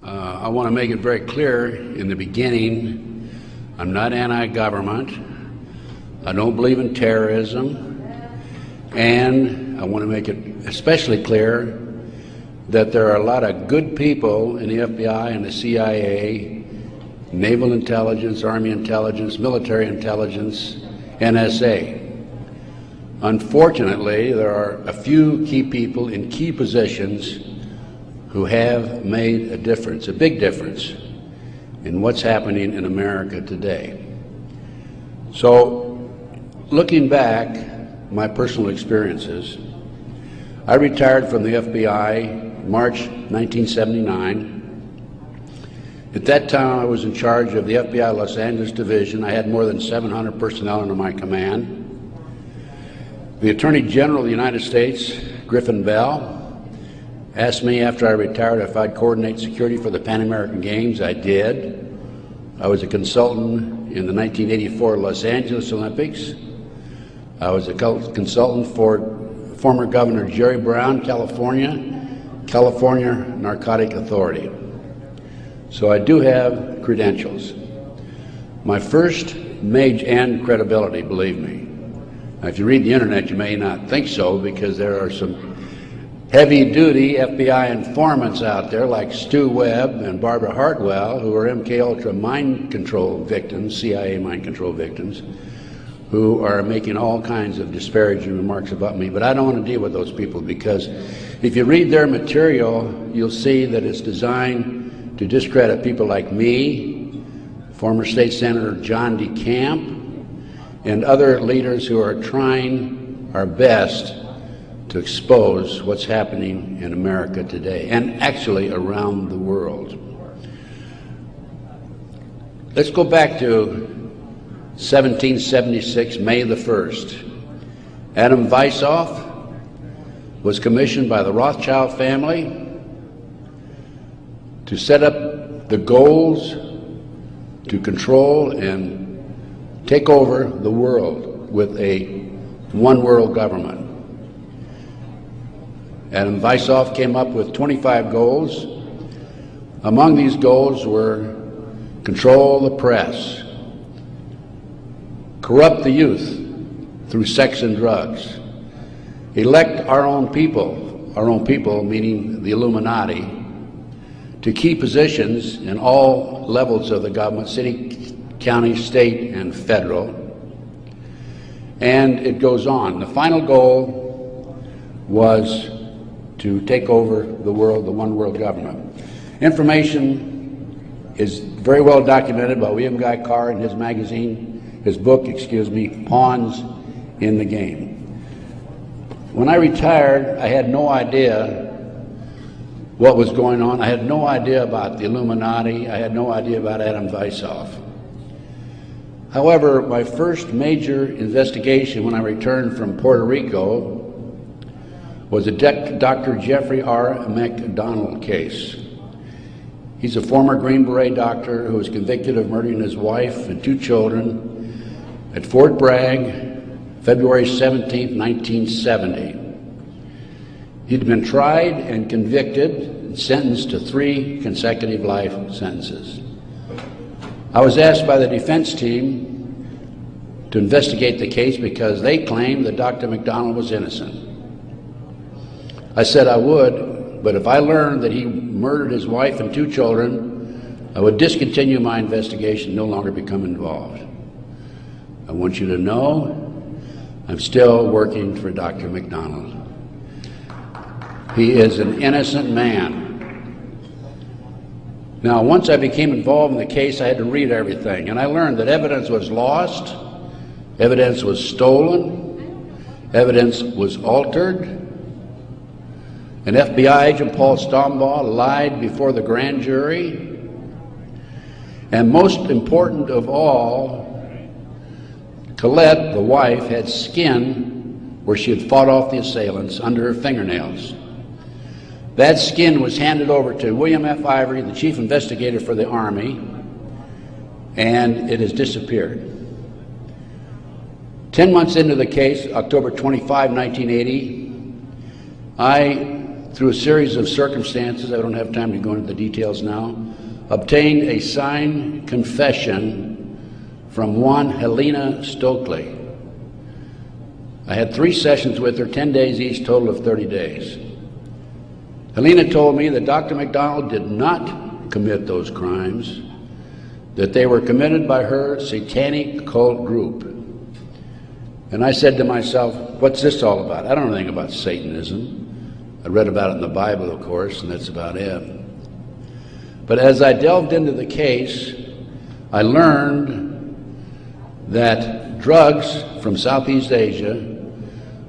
I want to make it very clear in the beginning, I'm not anti-government. I don't believe in terrorism. And I want to make it especially clear that there are a lot of good people in the FBI and the CIA, naval intelligence, army intelligence, military intelligence, NSA. Unfortunately, there are a few key people in key positions who have made a difference, a big difference, in what's happening in America today. So, looking back, my personal experiences, I retired from the FBI March 1979. At that time, I was in charge of the FBI Los Angeles Division. I had more than 700 personnel under my command. The Attorney General of the United States, Griffin Bell, asked me after I retired if I'd coordinate security for the Pan American Games. I did. I was a consultant in the 1984 Los Angeles Olympics. I was a consultant for former Governor Jerry Brown, California Narcotic Authority. So I do have credentials. My first major, and credibility, believe me. Now, if you read the internet, you may not think so, because there are some heavy-duty FBI informants out there like Stu Webb and Barbara Hartwell, who are MKUltra mind control victims, CIA mind control victims, who are making all kinds of disparaging remarks about me. But I don't want to deal with those people, because if you read their material, you'll see that it's designed to discredit people like me, former State Senator John DeCamp, and other leaders who are trying our best to expose what's happening in America today, and actually around the world. Let's go back to 1776, May the 1st. Adam Weishoff was commissioned by the Rothschild family to set up the goals to control and take over the world with a one world government. Adam Weishoff came up with 25 goals. Among these goals were control the press, corrupt the youth through sex and drugs, elect our own people meaning the Illuminati, to key positions in all levels of the government, city, county, state, and federal. And it goes on. The final goal was to take over the world, the one world government. Information is very well documented by William Guy Carr in his book, Pawns in the Game. When I retired, I had no idea what was going on. I had no idea about the Illuminati. I had no idea about Adam Weishoff. However, my first major investigation when I returned from Puerto Rico was a Dr. Jeffrey R. McDonald case. He's a former Green Beret doctor who was convicted of murdering his wife and 2 children at Fort Bragg, February 17, 1970. He'd been tried and convicted and sentenced to 3 consecutive life sentences. I was asked by the defense team to investigate the case because they claimed that Dr. McDonald was innocent. I said I would, but if I learned that he murdered his wife and 2 children, I would discontinue my investigation, no longer become involved. I want you to know I'm still working for Dr. McDonald. He is an innocent man. Now, once I became involved in the case, I had to read everything, and I learned that evidence was lost, evidence was stolen, evidence was altered. An FBI agent, Paul Stombaugh, lied before the grand jury. And most important of all, Colette, the wife, had skin where she had fought off the assailants under her fingernails. That skin was handed over to William F. Ivory, the chief investigator for the Army, and it has disappeared. 10 months into the case, October 25, 1980, I through a series of circumstances, I don't have time to go into the details now, obtained a signed confession from one Helena Stokely. I had 3 sessions with her, 10 days each, total of 30 days. Helena told me that Dr. McDonald did not commit those crimes, that they were committed by her satanic cult group. And I said to myself, what's this all about? I don't know anything about Satanism. I read about it in the Bible, of course, and that's about it. But as I delved into the case, I learned that drugs from Southeast Asia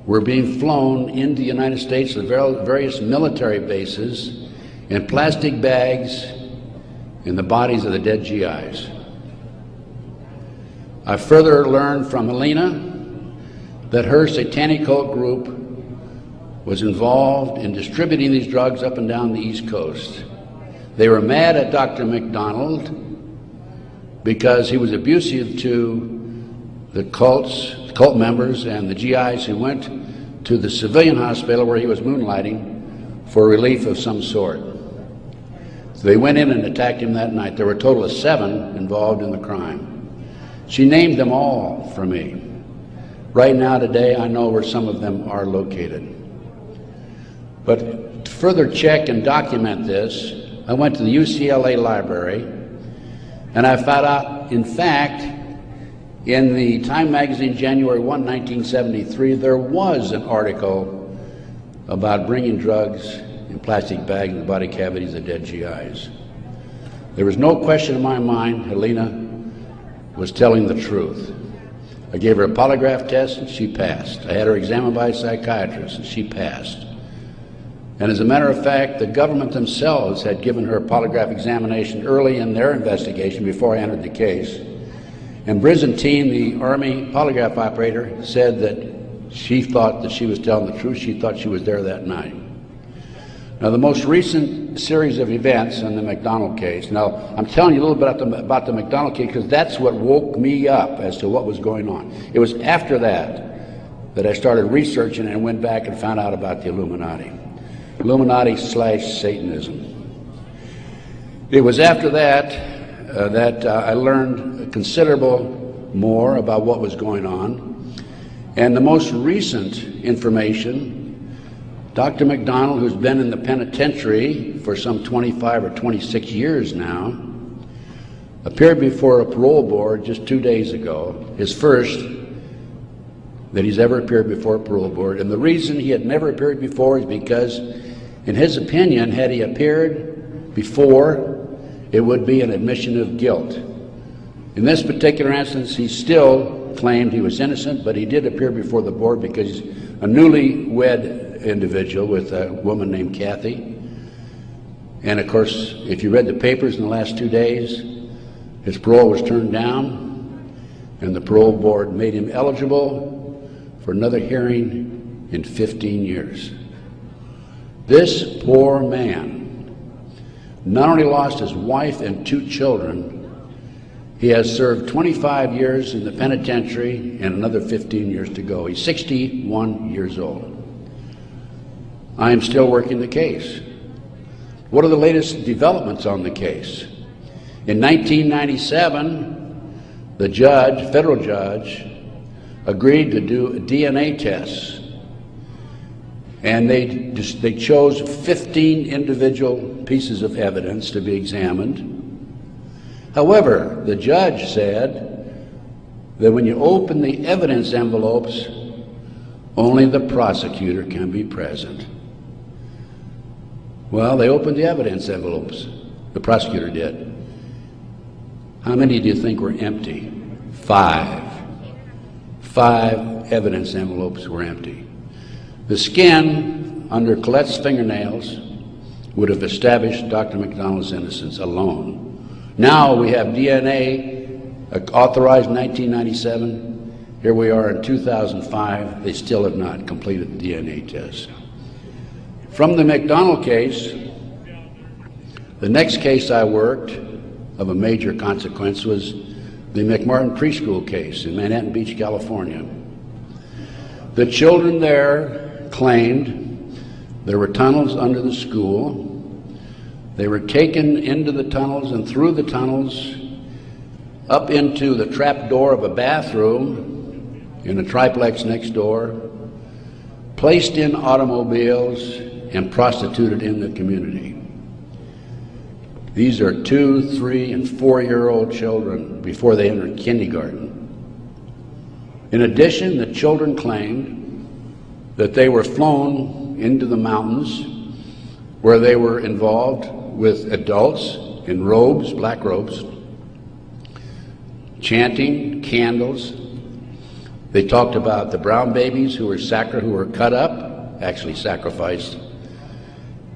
were being flown into the United States to various military bases in plastic bags in the bodies of the dead GIs. I further learned from Helena that her satanic cult group was involved in distributing these drugs up and down the East Coast. They were mad at Dr. McDonald because he was abusive to the cult members and the GIs who went to the civilian hospital where he was moonlighting for relief of some sort. So they went in and attacked him that night. There were a total of 7 involved in the crime. She named them all for me. Right now, today, I know where some of them are located. But to further check and document this, I went to the UCLA library, and I found out, in fact, in the Time magazine, January 1, 1973, there was an article about bringing drugs in plastic bags in the body cavities of dead GIs. There was no question in my mind Helena was telling the truth. I gave her a polygraph test, and she passed. I had her examined by a psychiatrist, and she passed. And as a matter of fact, the government themselves had given her a polygraph examination early in their investigation before I entered the case. And Byzantine, the Army polygraph operator, said that she thought that she was telling the truth. She thought she was there that night. Now, the most recent series of events in the McDonald case, now I'm telling you a little bit about the McDonald case because that's what woke me up as to what was going on. It was after that I started researching and went back and found out about the Illuminati/Satanism. It was after that I learned considerable more about what was going on. And the most recent information, Dr. McDonald, who's been in the penitentiary for some 25 or 26 years now, appeared before a parole board just 2 days ago, his first that he's ever appeared before a parole board. And the reason he had never appeared before is because, in his opinion, had he appeared before, it would be an admission of guilt. In this particular instance, he still claimed he was innocent, but he did appear before the board because he's a newlywed individual with a woman named Kathy. And of course, if you read the papers in the last 2 days, his parole was turned down, and the parole board made him eligible for another hearing in 15 years. This poor man not only lost his wife and 2 children, he has served 25 years in the penitentiary and another 15 years to go. He's 61 years old. I am still working the case. What are the latest developments on the case? In 1997, the judge, federal judge, agreed to do DNA tests. And they chose 15 individual pieces of evidence to be examined. However, the judge said that when you open the evidence envelopes, only the prosecutor can be present. Well, they opened the evidence envelopes. The prosecutor did. How many do you think were empty? 5. 5 evidence envelopes were empty. The skin under Colette's fingernails would have established Dr. McDonald's innocence alone. Now we have DNA authorized in 1997. Here we are in 2005. They still have not completed the DNA test. From the McDonald case, the next case I worked of a major consequence was the McMartin preschool case in Manhattan Beach, California. The children there claimed There were tunnels under the school. They were taken into the tunnels and through the tunnels up into the trap door of a bathroom in a triplex next door, placed in automobiles and prostituted in the community. These are 2-, 3-, and 4-year-old children before they entered kindergarten. In addition, the children claimed that they were flown into the mountains where they were involved with adults in robes, black robes, chanting, candles. They talked about the brown babies who were cut up, actually sacrificed.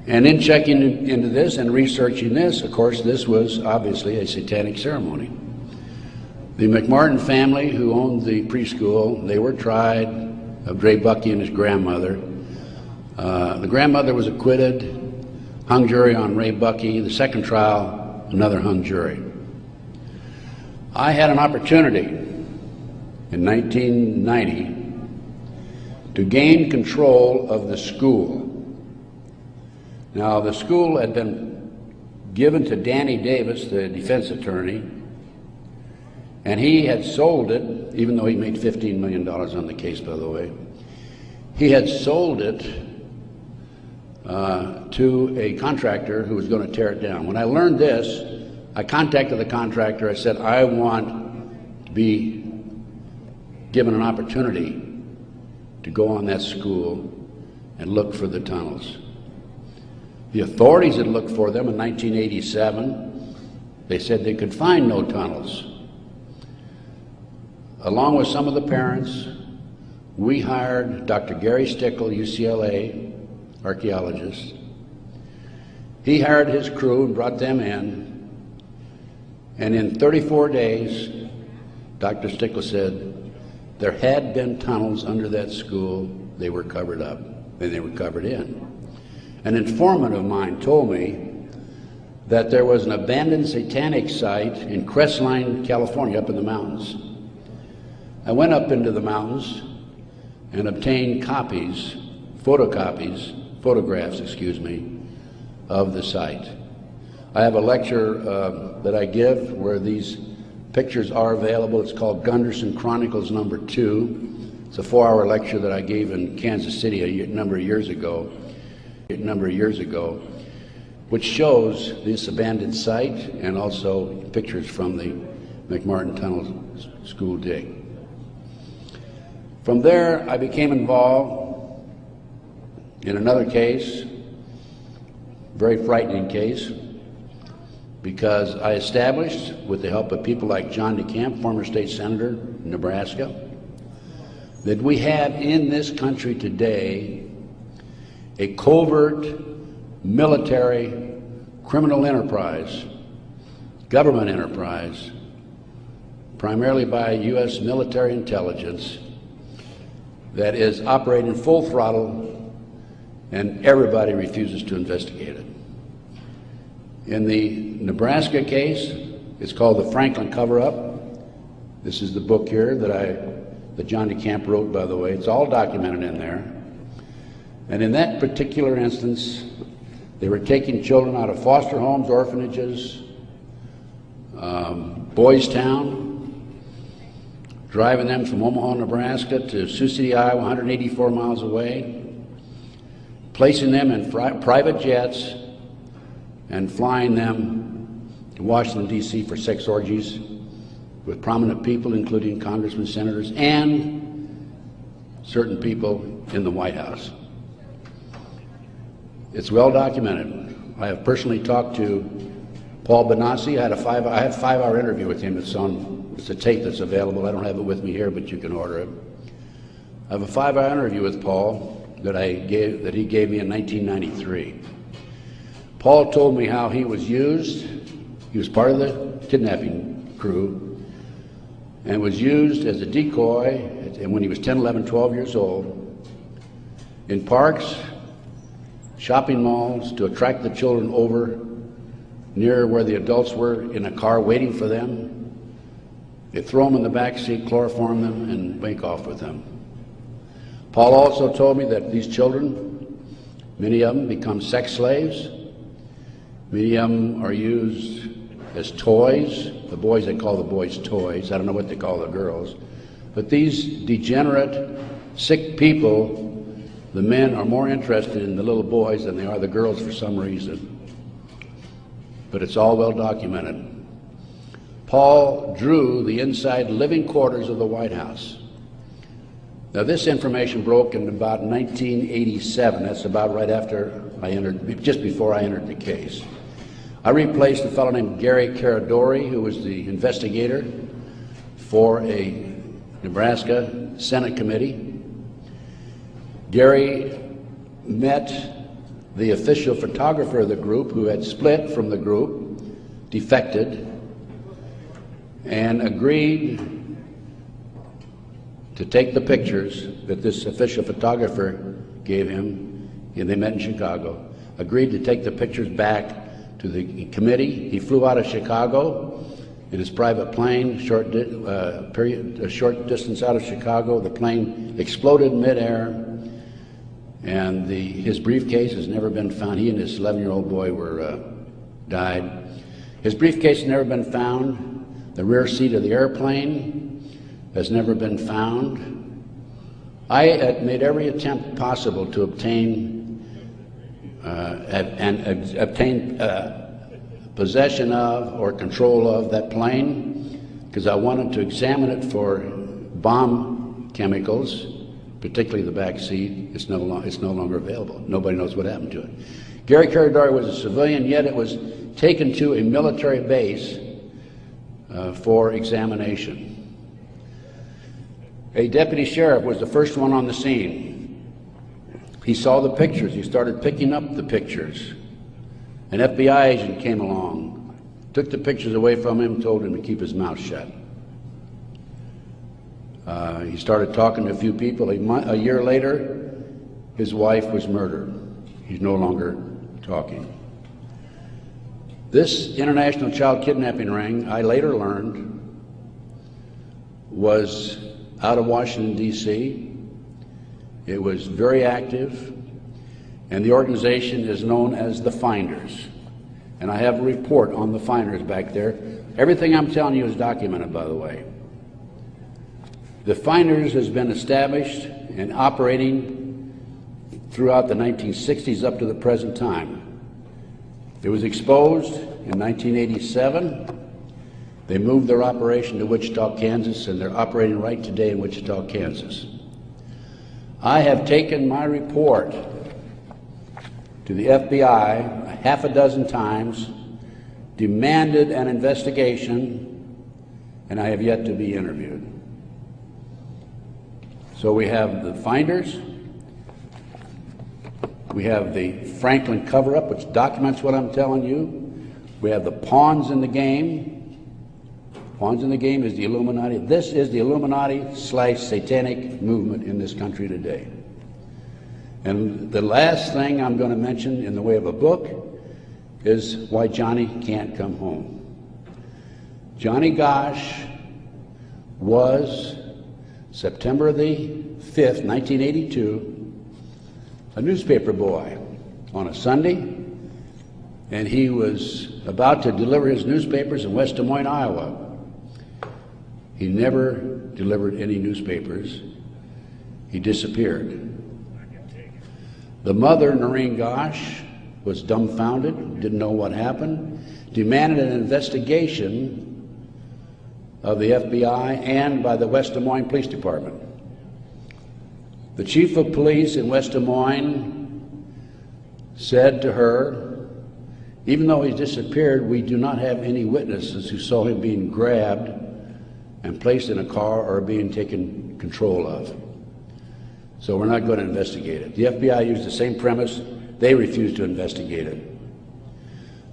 And in checking into this and researching this, of course, this was obviously a satanic ceremony. The McMartin family, who owned the preschool, they were tried of Ray Bucky and his grandmother. The grandmother was acquitted, hung jury on Ray Bucky. The second trial, another hung jury. I had an opportunity in 1990 to gain control of the school. Now, the school had been given to Danny Davis, the defense attorney, and he had sold it, even though he made $15 million on the case, by the way. He had sold it to a contractor who was going to tear it down. When I learned this, I contacted the contractor. I said, I want to be given an opportunity to go on that school and look for the tunnels. The authorities had looked for them in 1987. They said they could find no tunnels. Along with some of the parents, we hired Dr. Gary Stickle, UCLA archaeologist. He hired his crew and brought them in. And in 34 days, Dr. Stickle said there had been tunnels under that school. They were covered up, and they were covered in. An informant of mine told me that there was an abandoned satanic site in Crestline, California, up in the mountains. I went up into the mountains and obtained photographs, of the site. I have a lecture that I give where these pictures are available. It's called Gunderson Chronicles #2. It's a 4-hour lecture that I gave in Kansas City a number of years ago, which shows this abandoned site and also pictures from the McMartin Tunnel school dig. From there, I became involved in another case, very frightening case, because I established, with the help of people like John DeCamp, former state senator in Nebraska, that we have in this country today a covert military criminal enterprise, government enterprise, primarily by U.S. military intelligence, that is operating full throttle, and everybody refuses to investigate it. In the Nebraska case, it's called the Franklin Cover-Up. This is the book here that John DeCamp wrote, by the way. It's all documented in there. And in that particular instance, they were taking children out of foster homes, orphanages, Boys Town, driving them from Omaha, Nebraska to Sioux City, Iowa, 184 miles away, placing them in private jets and flying them to Washington, D.C. for sex orgies with prominent people, including congressmen, senators, and certain people in the White House. It's well documented. I have personally talked to Paul Benassi. I had a 5-hour interview with him. It's a tape that's available. I don't have it with me here, but you can order it. I have a 5-hour interview with Paul that he gave me in 1993. Paul told me how he was used. He was part of the kidnapping crew and was used as a decoy when he was 10, 11, 12 years old in parks, shopping malls, to attract the children over near where the adults were in a car waiting for them. They throw them in the back seat, chloroform them, and make off with them. Paul also told me that these children Many of them become sex slaves. Many of them are used as toys. The boys, they call the boys toys. I don't know what they call the girls. But these degenerate, sick people, the men are more interested in the little boys than they are the girls for some reason. But it's all well documented. Paul drew the inside living quarters of the White House. Now, this information broke in about 1987. That's about right after I entered, just before I entered the case. I replaced a fellow named Gary Caradori, who was the investigator for a Nebraska Senate committee. Gary met the official photographer of the group, who had split from the group, defected, and agreed to take the pictures that this official photographer gave him, and they met in Chicago, agreed to take the pictures back to the committee. He flew out of Chicago in his private plane, a short distance out of Chicago. The plane exploded in midair, and his briefcase has never been found. He and his 11-year-old boy died. His briefcase has never been found. The rear seat of the airplane has never been found. I made every attempt possible to obtain possession of or control of that plane, because I wanted to examine it for bomb chemicals, particularly the back seat. It's no longer available. Nobody knows what happened to it. Gary Caradori was a civilian, yet it was taken to a military base for examination. A deputy sheriff was the first one on the scene. He saw the pictures. He started picking up the pictures. An FBI agent came along, took the pictures away from him, told him to keep his mouth shut. He started talking to a few people. A year later, his wife was murdered. He's no longer talking. This international child kidnapping ring, I later learned, was out of Washington, D.C. It was very active, and the organization is known as the Finders. And I have a report on the Finders back there. Everything I'm telling you is documented, by the way. The Finders has been established and operating throughout the 1960s up to the present time. It was exposed in 1987. They moved their operation to Wichita, Kansas, and they're operating right today in Wichita, Kansas. I have taken my report to the FBI half a dozen times, demanded an investigation, and I have yet to be interviewed. So we have the Finders, we have the Franklin cover-up, which documents what I'm telling you. We have the pawns in the game. Pawns in the game is the Illuminati. This is the Illuminati/satanic movement in this country today. And the last thing I'm going to mention in the way of a book is why Johnny can't come home. Johnny Gosch was, September the 5th, 1982, a newspaper boy on a Sunday, and he was about to deliver his newspapers in West Des Moines, Iowa. He never delivered any newspapers. He disappeared. The mother, Noreen Gosch, was dumbfounded, didn't know what happened, demanded an investigation of the FBI and by the West Des Moines Police Department. The chief of police in West Des Moines said to her, even though he's disappeared, we do not have any witnesses who saw him being grabbed and placed in a car or being taken control of. So we're not going to investigate it. The FBI used the same premise. They refused to investigate it.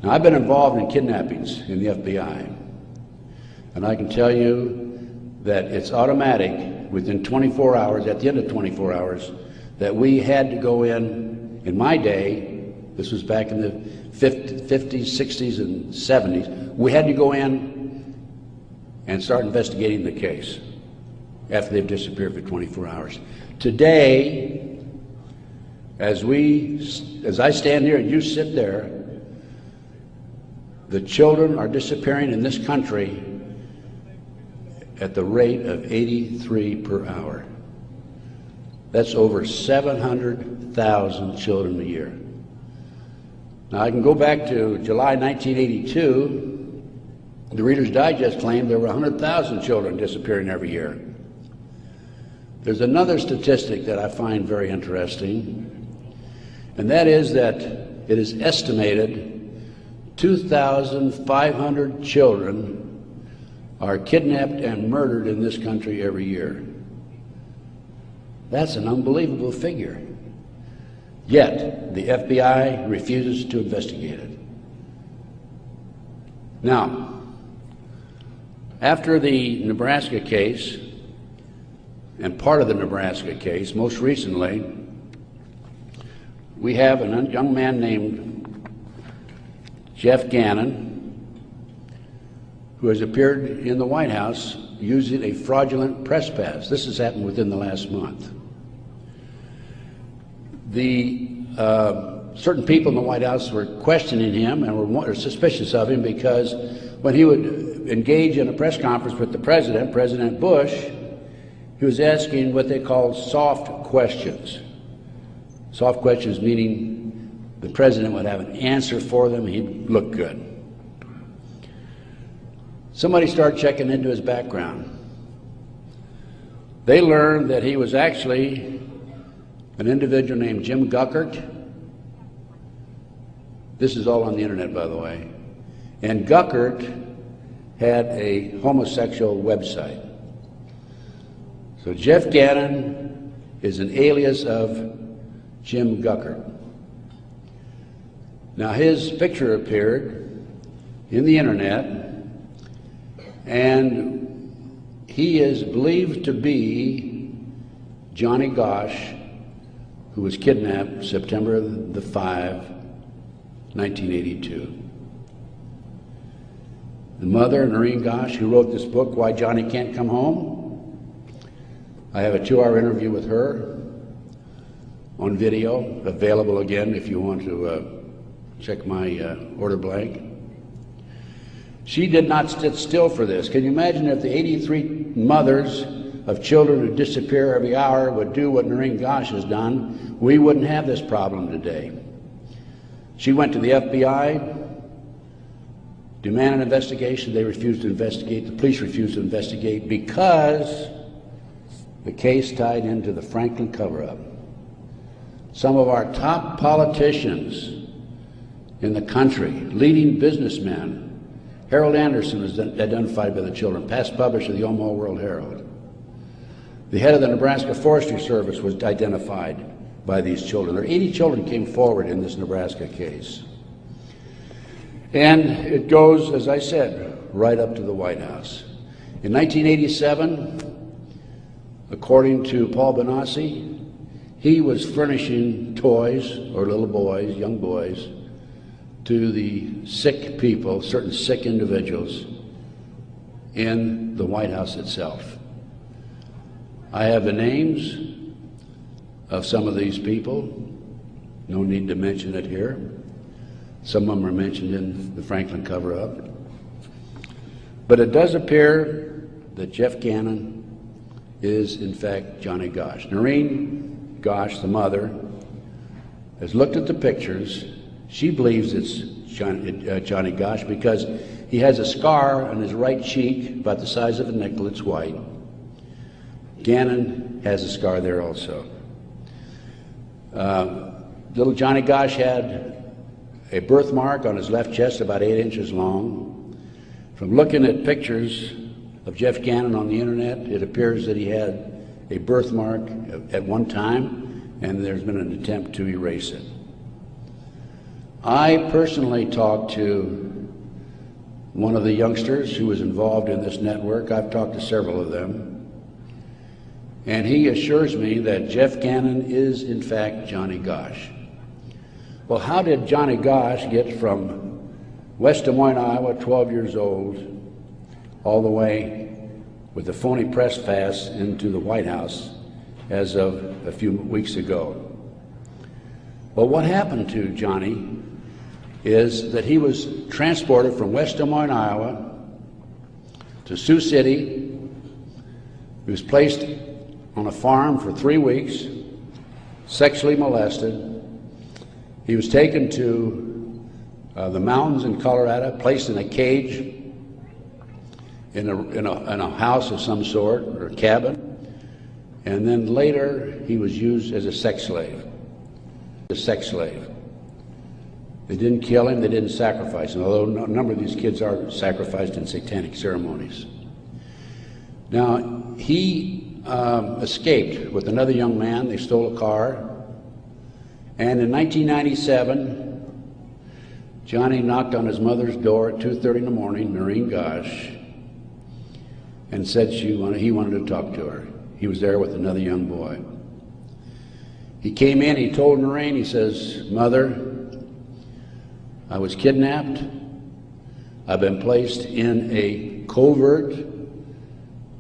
Now, I've been involved in kidnappings in the FBI, and I can tell you that it's automatic within 24 hours, at the end of 24 hours, that we had to go in my day, this was back in the 50s, 60s, and 70s, we had to go in and start investigating the case after they've disappeared for 24 hours. Today, As I stand here and you sit there, the children are disappearing in this country at the rate of 83 per hour. That's over 700,000 children a year. Now, I can go back to July 1982. The Reader's Digest claimed there were 100,000 children disappearing every year. There's another statistic that I find very interesting, and that is that it is estimated 2,500 children are kidnapped and murdered in this country every year. That's an unbelievable figure. Yet, the FBI refuses to investigate it. Now, after the Nebraska case, and part of the Nebraska case, most recently, we have a young man named Jeff Gannon, who has appeared in the White House using a fraudulent press pass. This has happened within the last month. Certain people in the White House were questioning him and were suspicious of him because when he would engage in a press conference with the president, President Bush, he was asking what they called soft questions. Soft questions meaning the president would have an answer for them, he'd look good. Somebody started checking into his background. They learned that he was actually an individual named Jim Guckert. This is all on the internet, by the way. And Guckert had a homosexual website. So Jeff Gannon is an alias of Jim Guckert. Now his picture appeared in the internet, and he is believed to be Johnny Gosch, who was kidnapped September 5, 1982. The mother, Noreen Gosch, who wrote this book, Why Johnny Can't Come Home, I have a 2-hour interview with her on video, available again if you want to check my order blank. She did not sit still for this. Can you imagine if the 83 mothers of children who disappear every hour would do what Noreen Gosch has done? We wouldn't have this problem today. She went to the FBI, demanded an investigation. They refused to investigate. The police refused to investigate because the case tied into the Franklin cover-up. Some of our top politicians in the country, leading businessmen, Harold Anderson was identified by the children, past publisher of the Omaha World Herald. The head of the Nebraska Forestry Service was identified by these children. There 80 children came forward in this Nebraska case. And it goes, as I said, right up to the White House. In 1987, according to Paul Benassi, he was furnishing toys, or little boys, young boys, to the sick people, certain sick individuals, in the White House itself. I have the names of some of these people. No need to mention it here. Some of them are mentioned in the Franklin cover-up. But it does appear that Jeff Gannon is, in fact, Johnny Gosch. Noreen Gosch, the mother, has looked at the pictures. She believes it's Johnny Gosch because he has a scar on his right cheek about the size of a nickel. It's white. Gannon has a scar there also. Little Johnny Gosch had a birthmark on his left chest about 8 inches long. From looking at pictures of Jeff Gannon on the internet, it appears that he had a birthmark at one time, and there's been an attempt to erase it. I personally talked to one of the youngsters who was involved in this network. I've talked to several of them. And he assures me that Jeff Gannon is, in fact, Johnny Gosch. Well, how did Johnny Gosch get from West Des Moines, Iowa, 12 years old, all the way with a phony press pass into the White House as of a few weeks ago? Well, what happened to Johnny is that he was transported from West Des Moines, Iowa to Sioux City. He was placed on a farm for 3 weeks, sexually molested. He was taken to the mountains in Colorado, placed in a cage in a house of some sort, or a cabin, and then later he was used as a sex slave. They didn't kill him, they didn't sacrifice him, although a number of these kids are sacrificed in satanic ceremonies. Now, he escaped with another young man. They stole a car, and in 1997, Johnny knocked on his mother's door at 2:30 in the morning, Noreen Gosh, and said he wanted to talk to her. He was there with another young boy. He came in, he told Noreen, he says, "Mother, I was kidnapped. I've been placed in a covert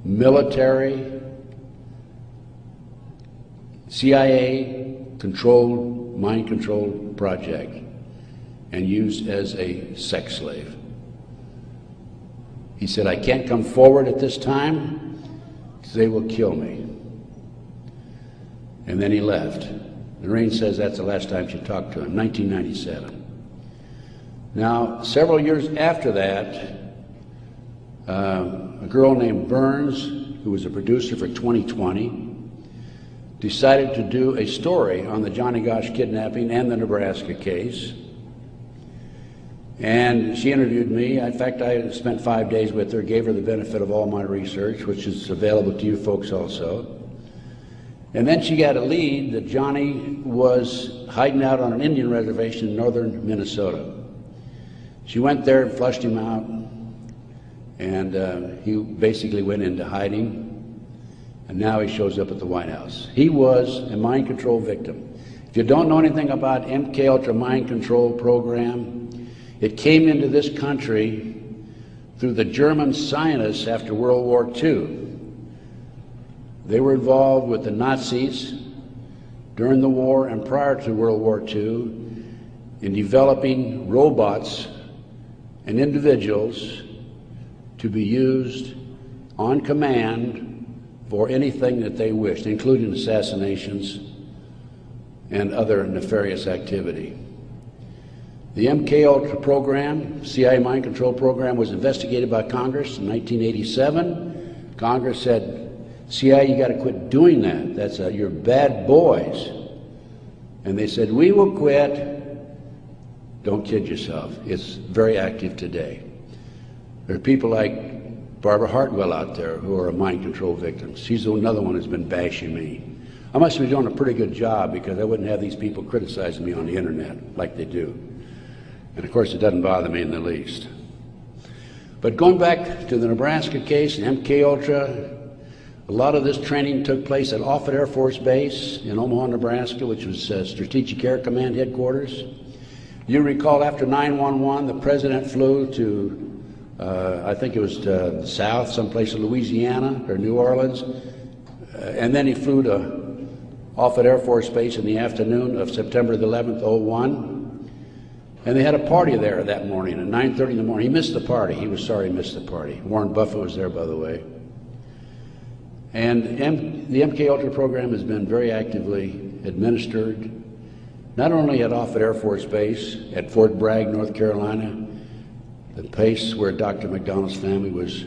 military CIA-controlled, mind-controlled project and used as a sex slave." He said, "I can't come forward at this time because they will kill me." And then he left. Noreen says that's the last time she talked to him, 1997. Now, several years after that, a girl named Burns, who was a producer for 2020, decided to do a story on the Johnny Gosch kidnapping and the Nebraska case. And she interviewed me. In fact, I spent 5 days with her, gave her the benefit of all my research, which is available to you folks also. And then she got a lead that Johnny was hiding out on an Indian reservation in northern Minnesota. She went there and flushed him out, and he basically went into hiding, and now he shows up at the White House. He was a mind control victim. If you don't know anything about MKUltra mind control program, it came into this country through the German scientists after World War II. They were involved with the Nazis during the war and prior to World War II in developing robots and individuals to be used on command for anything that they wished, including assassinations and other nefarious activity. The MKUltra program, CIA mind control program, was investigated by Congress in 1987. Congress said, "CIA, you got to quit doing that. You're bad boys." And they said, "We will quit." Don't kid yourself. It's very active today. There are people like Barbara Hartwell out there who are mind control victims. She's another one who's been bashing me. I must be doing a pretty good job because I wouldn't have these people criticizing me on the internet like they do. And of course, it doesn't bother me in the least. But going back to the Nebraska case and MKUltra, a lot of this training took place at Offutt Air Force Base in Omaha, Nebraska, which was Strategic Air Command headquarters. You recall after 9/11, the president flew to, I think it was to the south, someplace in Louisiana or New Orleans, and then he flew to Offutt Air Force Base in the afternoon of September the 11th, 2001, and they had a party there that morning at 9:30 in the morning. He missed the party. He was sorry he missed the party. Warren Buffett was there, by the way. And the MKUltra program has been very actively administered, not only at Offutt Air Force Base, at Fort Bragg, North Carolina, the place where Dr. McDonald's family was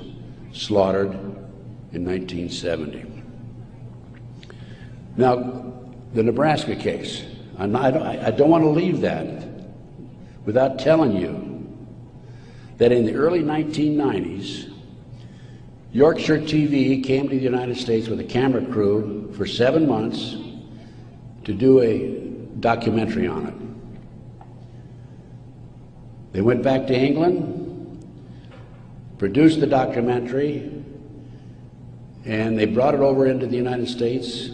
slaughtered in 1970. Now, the Nebraska case, I don't want to leave that without telling you that in the early 1990s, Yorkshire TV came to the United States with a camera crew for 7 months to do a documentary on it. They went back to England, produced the documentary, and they brought it over into the United States.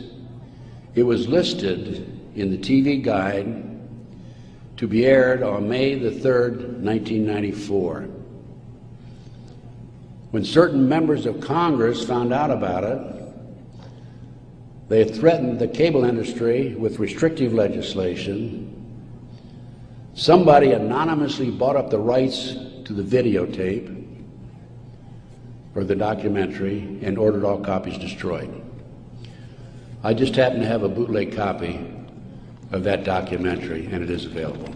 It was listed in the TV guide to be aired on May the 3rd, 1994. When certain members of Congress found out about it, they threatened the cable industry with restrictive legislation Somebody anonymously bought up the rights to the videotape or the documentary and ordered all copies destroyed. I just happen to have a bootleg copy of that documentary, and it is available.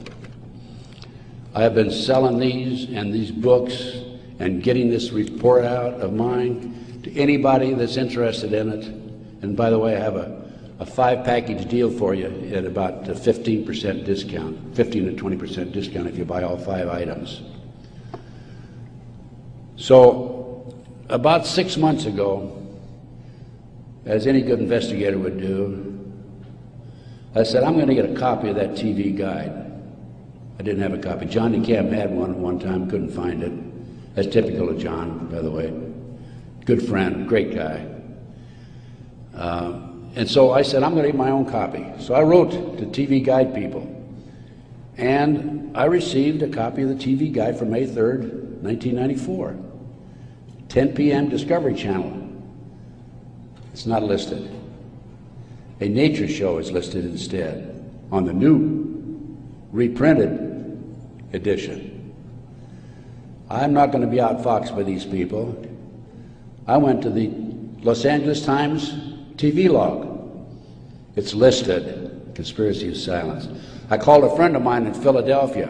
I have been selling these and these books and getting this report out of mine to anybody that's interested in it. And by the way, I have a 5-package deal for you at about a 15% discount, 15 to 20% discount if you buy all 5 items. So about 6 months ago, as any good investigator would do, I said, I'm going to get a copy of that TV guide. I didn't have a copy. John DeCamp had one at one time, couldn't find it. That's typical of John, by the way. Good friend, great guy. And so I said, I'm going to get my own copy. So I wrote to TV Guide people, and I received a copy of the TV Guide for May 3rd, 1994. 10 p.m. Discovery Channel. It's not listed. A nature show is listed instead on the new reprinted edition. I'm not going to be outfoxed by these people. I went to the Los Angeles Times TV log. It's listed, Conspiracy of Silence. I called a friend of mine in Philadelphia,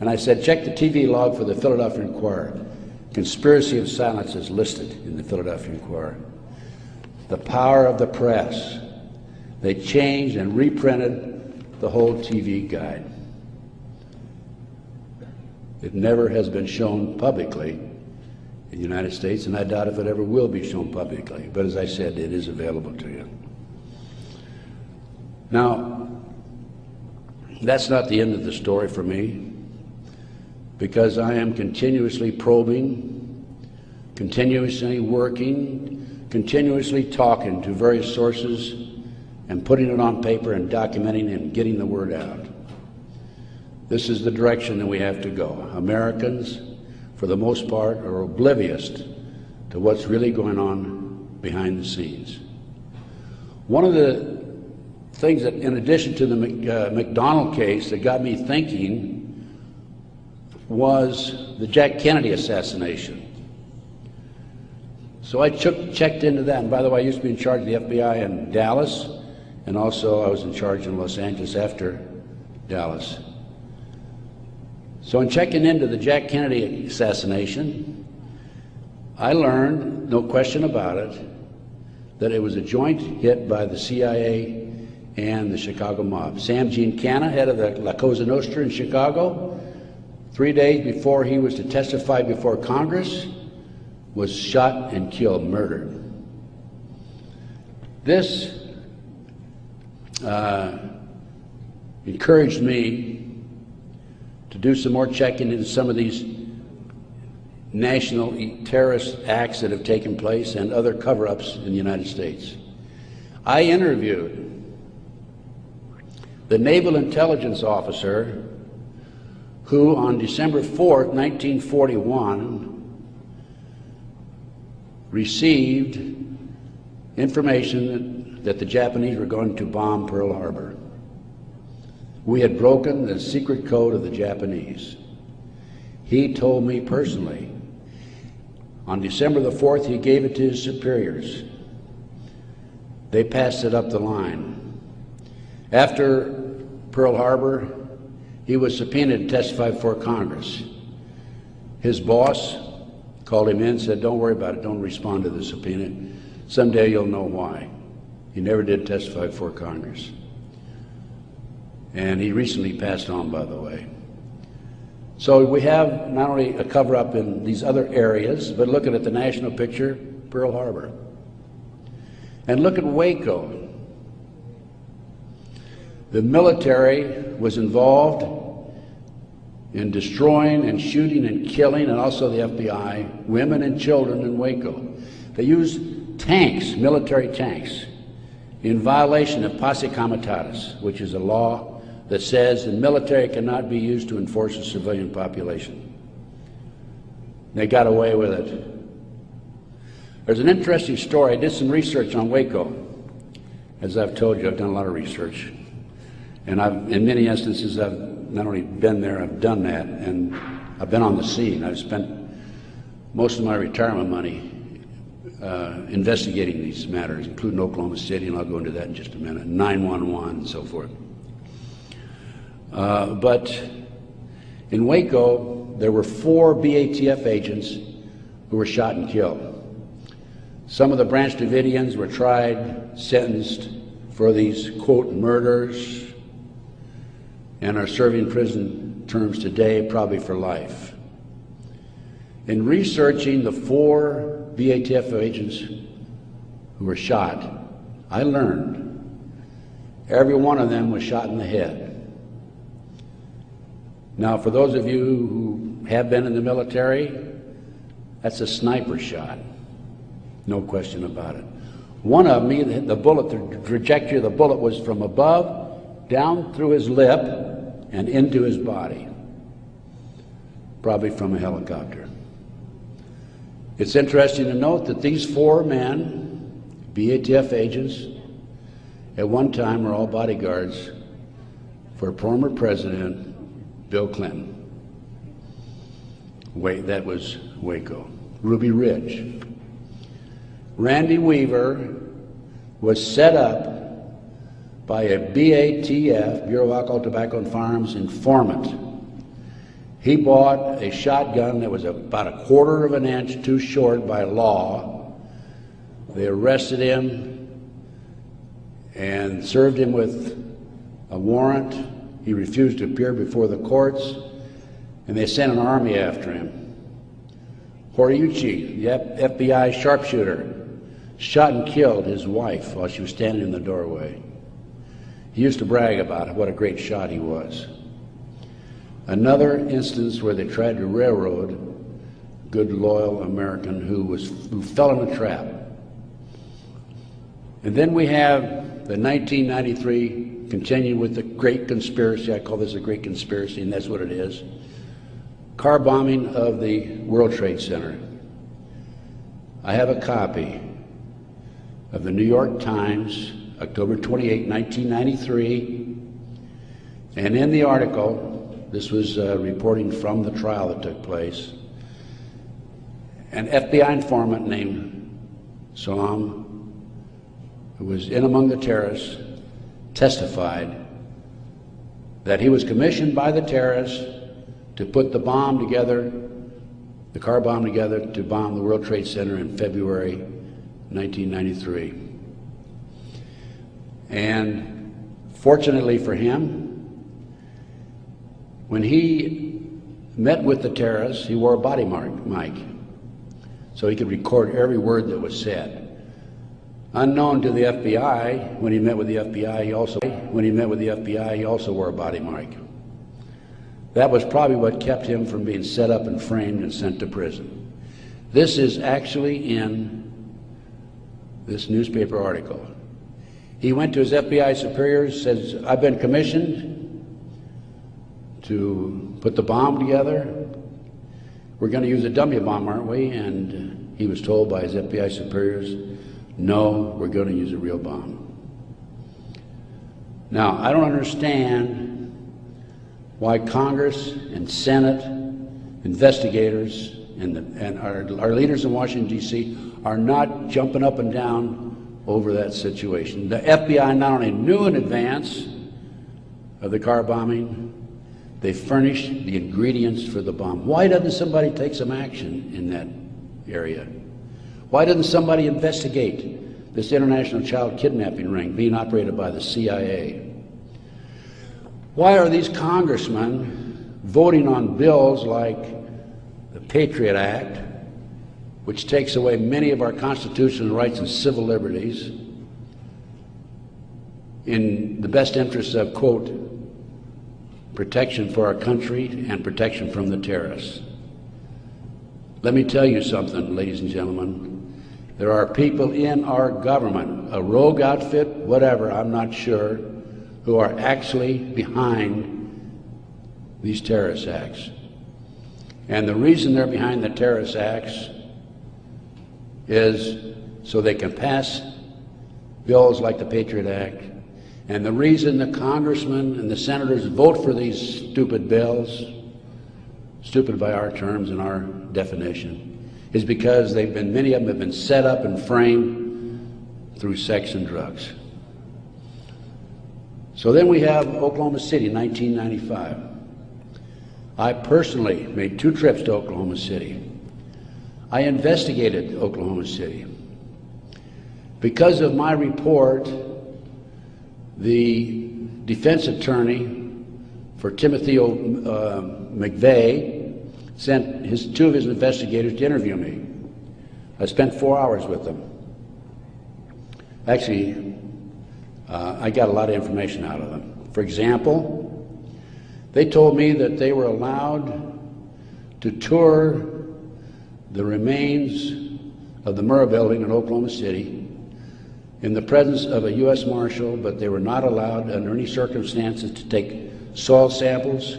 and I said, check the TV log for the Philadelphia Inquirer. Conspiracy of Silence is listed in the Philadelphia Inquirer. The power of the press. They changed and reprinted the whole TV guide. It never has been shown publicly in the United States, and I doubt if it ever will be shown publicly. But as I said, it is available to you. Now, that's not the end of the story for me, because I am continuously probing, continuously working, continuously talking to various sources and putting it on paper and documenting and getting the word out. This is the direction that we have to go. Americans, for the most part, are oblivious to what's really going on behind the scenes. One of the things that, in addition to the McDonald case, that got me thinking was the Jack Kennedy assassination. So I checked into that, and by the way, I used to be in charge of the FBI in Dallas, and also I was in charge in Los Angeles after Dallas. So in checking into the Jack Kennedy assassination, I learned, no question about it, that it was a joint hit by the CIA and the Chicago mob. Sam Giancana, head of the La Cosa Nostra in Chicago, 3 days before he was to testify before Congress, was shot and killed, murdered. This encouraged me to do some more checking into some of these national terrorist acts that have taken place and other cover-ups in the United States. I interviewed the naval intelligence officer who on December 4th, 1941, received information that the Japanese were going to bomb Pearl Harbor. We had broken the secret code of the Japanese. He told me personally, on December the 4th, he gave it to his superiors. They passed it up the line. After Pearl Harbor, he was subpoenaed to testify before Congress. His boss called him in and said, don't worry about it, don't respond to the subpoena. Someday you'll know why. He never did testify before Congress. And he recently passed on, by the way. So we have not only a cover-up in these other areas, but looking at the national picture, Pearl Harbor. And look at Waco. The military was involved in destroying and shooting and killing, and also the FBI, women and children in Waco. They used tanks, military tanks, in violation of posse comitatus, which is a law that says the military cannot be used to enforce a civilian population. They got away with it. There's an interesting story. I did some research on Waco. As I've told you, I've done a lot of research. And in many instances, I've not only been there, I've done that, and I've been on the scene. I've spent most of my retirement money investigating these matters, including Oklahoma City, and I'll go into that in just a minute, 911 and so forth. But in Waco, there were 4 BATF agents who were shot and killed. Some of the Branch Davidians were tried, sentenced for these, quote, murders, and are serving prison terms today, probably for life. In researching the 4 BATF agents who were shot, I learned every one of them was shot in the head. Now, for those of you who have been in the military, that's a sniper shot, no question about it. One of them, the bullet, the trajectory of the bullet was from above, down through his lip, and into his body, probably from a helicopter. It's interesting to note that these 4 men, BATF agents, at one time were all bodyguards for former President Bill Clinton. That was Waco. Ruby Ridge. Randy Weaver was set up by a BATF, Bureau of Alcohol, Tobacco and Firearms, informant. He bought a shotgun that was about 1/4 of an inch too short by law. They arrested him and served him with a warrant. He refused to appear before the courts, and they sent an army after him. Horiuchi, the FBI sharpshooter, shot and killed his wife while she was standing in the doorway. He used to brag about what a great shot he was. Another instance where they tried to railroad a good, loyal American who fell in a trap. And then we have the 1993, continue with the great conspiracy. I call this a great conspiracy, and that's what it is. Car bombing of the World Trade Center. I have a copy of the New York Times, October 28, 1993, and in the article, this was reporting from the trial that took place, an FBI informant named Salam, who was in among the terrorists, testified that he was commissioned by the terrorists to put the bomb together, the car bomb together, to bomb the World Trade Center in February 1993. And fortunately for him, when he met with the terrorists, he wore a body mic, so he could record every word that was said. Unknown to the FBI, when he met with the FBI, he also wore a body mic. That was probably what kept him from being set up and framed and sent to prison. This is actually in this newspaper article. He went to his FBI superiors, says, "I've been commissioned to put the bomb together. We're going to use a dummy bomb, aren't we?" And he was told by his FBI superiors, "No, we're going to use a real bomb." Now, I don't understand why Congress and Senate, investigators, and our leaders in Washington, D.C. are not jumping up and down over that situation. The FBI not only knew in advance of the car bombing, they furnished the ingredients for the bomb. Why doesn't somebody take some action in that area? Why doesn't somebody investigate this international child kidnapping ring being operated by the CIA? Why are these congressmen voting on bills like the Patriot Act, which takes away many of our constitutional rights and civil liberties, in the best interests of, quote, protection for our country and protection from the terrorists? Let me tell you something, ladies and gentlemen. There are people in our government, a rogue outfit, whatever, I'm not sure, who are actually behind these terrorist acts. And the reason they're behind the terrorist acts is so they can pass bills like the Patriot Act And the reason the congressmen and the senators vote for these stupid bills, stupid by our terms and our definition, is because many of them have been set up and framed through sex and drugs. So then we have Oklahoma City, 1995. I personally made 2 trips to Oklahoma City. I investigated Oklahoma City. Because of my report, the defense attorney for Timothy McVeigh sent 2 of his investigators to interview me. I spent 4 hours with them. Actually, I got a lot of information out of them. For example, they told me that they were allowed to tour the remains of the Murrah building in Oklahoma City in the presence of a U.S. Marshal, but they were not allowed under any circumstances to take soil samples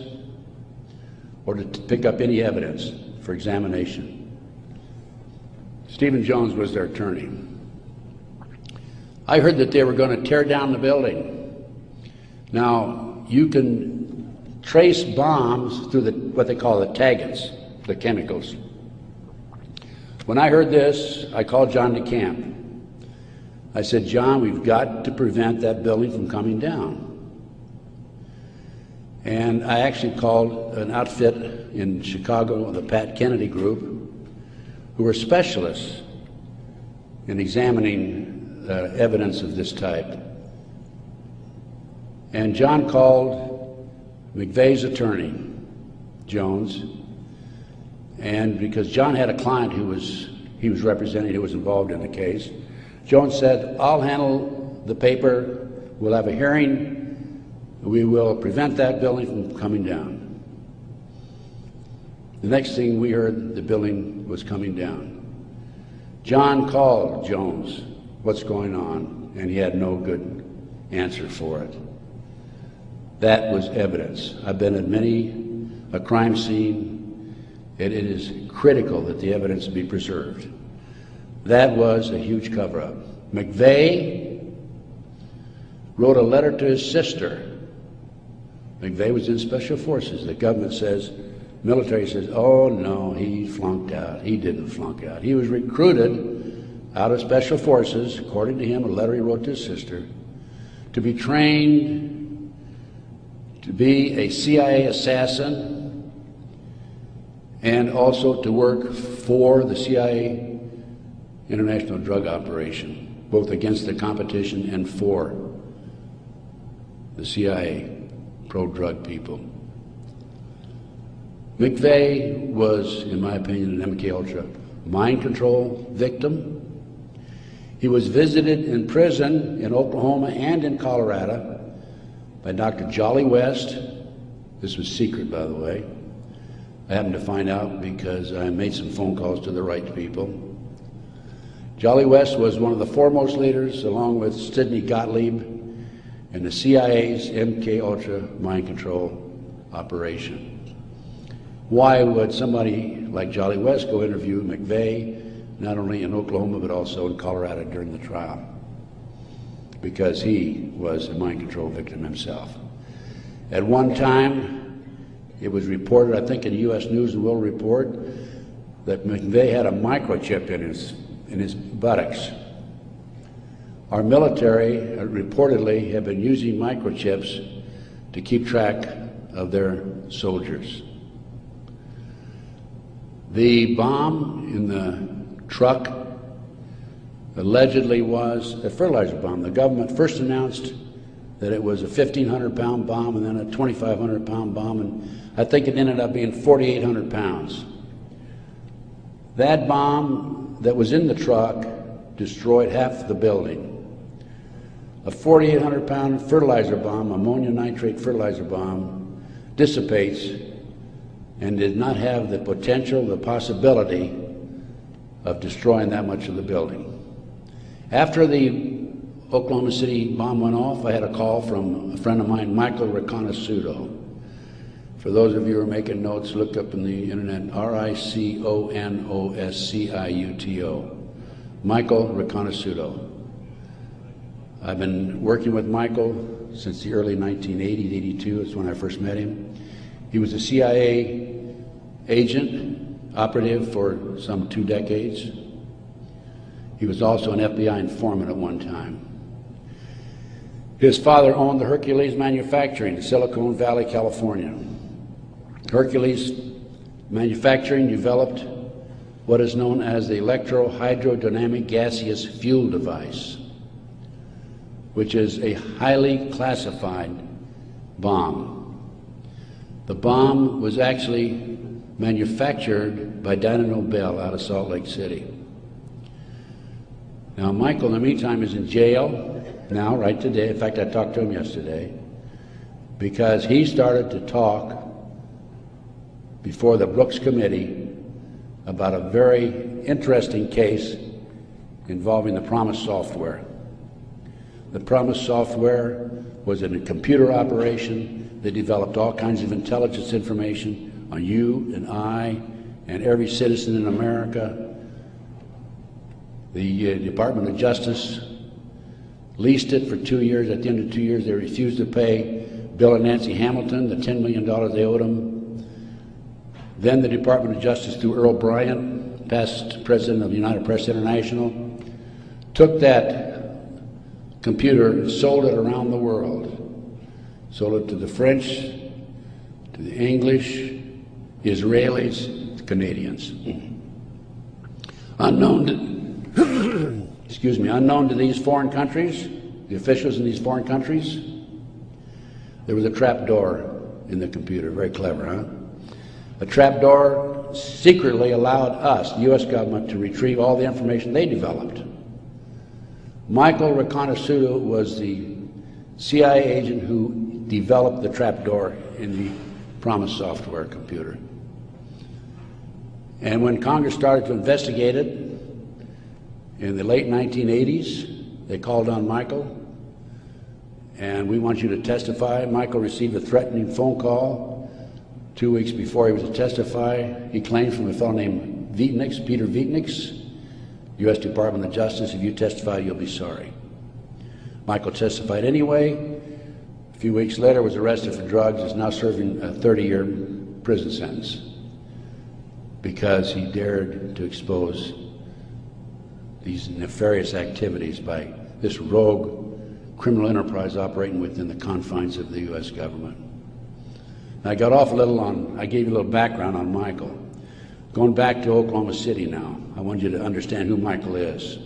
or to pick up any evidence for examination. Stephen Jones was their attorney. I heard that they were going to tear down the building. Now, you can trace bombs through what they call the taggants, the chemicals. When I heard this, I called John DeCamp. I said, John, we've got to prevent that building from coming down. And I actually called an outfit in Chicago, the Pat Kennedy Group, who were specialists in examining evidence of this type. And John called McVeigh's attorney, Jones, and because John had a client he was representing who was involved in the case, Jones said, I'll handle the paper, we'll have a hearing, we will prevent that building from coming down. The next thing we heard, the building was coming down. John called Jones, what's going on? And he had no good answer for it. That was evidence. I've been at many a crime scene, and it is critical that the evidence be preserved. That was a huge cover-up. McVeigh wrote a letter to his sister. McVeigh was in Special Forces. The government says, military says, oh no, he flunked out. He didn't flunk out. He was recruited out of Special Forces, according to him, a letter he wrote to his sister, to be trained to be a CIA assassin and also to work for the CIA international drug operation, both against the competition and for the CIA pro-drug people. McVeigh was, in my opinion, an MK-Ultra mind control victim. He was visited in prison in Oklahoma and in Colorado by Dr. Jolly West. This was secret, by the way. I happened to find out because I made some phone calls to the right people. Jolly West was one of the foremost leaders, along with Sidney Gottlieb, in the CIA's MK-Ultra mind control operation. Why would somebody like Jolly West go interview McVeigh, not only in Oklahoma but also in Colorado during the trial? Because he was a mind control victim himself. At one time, it was reported, I think in the U.S. News and World Report, that McVeigh had a microchip in his buttocks. Our military reportedly have been using microchips to keep track of their soldiers. The bomb in the truck allegedly was a fertilizer bomb. The government first announced that it was a 1,500-pound bomb and then a 2,500-pound bomb, and I think it ended up being 4,800 pounds. That bomb that was in the truck destroyed half the building. A 4,800-pound fertilizer bomb, ammonia nitrate fertilizer bomb, dissipates and did not have the potential, the possibility of destroying that much of the building. After the Oklahoma City bomb went off, I had a call from a friend of mine, Michael Riconosciuto. For those of you who are making notes, look up in the internet, R-I-C-O-N-O-S-C-I-U-T-O. Michael Riconosciuto. I've been working with Michael since the early 1980s, 82 is when I first met him. He was a CIA agent, operative for some 2 decades. He was also an FBI informant at one time. His father owned the Hercules Manufacturing in Silicon Valley, California. Hercules Manufacturing developed what is known as the electro-hydrodynamic gaseous fuel device, which is a highly classified bomb. The bomb was actually manufactured by Dyna Nobel out of Salt Lake City. Now, Michael, in the meantime, is in jail now, right today. In fact, I talked to him yesterday because he started to talk before the Brooks Committee about a very interesting case involving the Promise software. The Promise software was in a computer operation that developed all kinds of intelligence information on you and I and every citizen in America. The Department of Justice leased it for 2 years. At the end of 2 years, they refused to pay Bill and Nancy Hamilton the $10 million they owed them. Then the Department of Justice, through Earl Bryant, past president of United Press International, took that computer and sold it around the world. Sold it to the French, to the English, Israelis, the Canadians. Unknown to these foreign countries, the officials in these foreign countries, there was a trap door in the computer. Very clever, huh? A trap door secretly allowed us, the U.S. government, to retrieve all the information they developed. Michael Reconnaissance was the CIA agent who developed the trap door in the Promise software computer. And when Congress started to investigate it, in the late 1980s, they called on Michael, and we want you to testify. Michael received a threatening phone call 2 weeks before he was to testify. He claimed from a fellow named Vietnix, Peter Vietnix, U.S. Department of Justice, if you testify, you'll be sorry. Michael testified anyway. A few weeks later, was arrested for drugs, is now serving a 30-year prison sentence because he dared to expose these nefarious activities by this rogue criminal enterprise operating within the confines of the U.S. government. Now, I got off a little I gave you a little background on Michael. Going back to Oklahoma City now, I want you to understand who Michael is.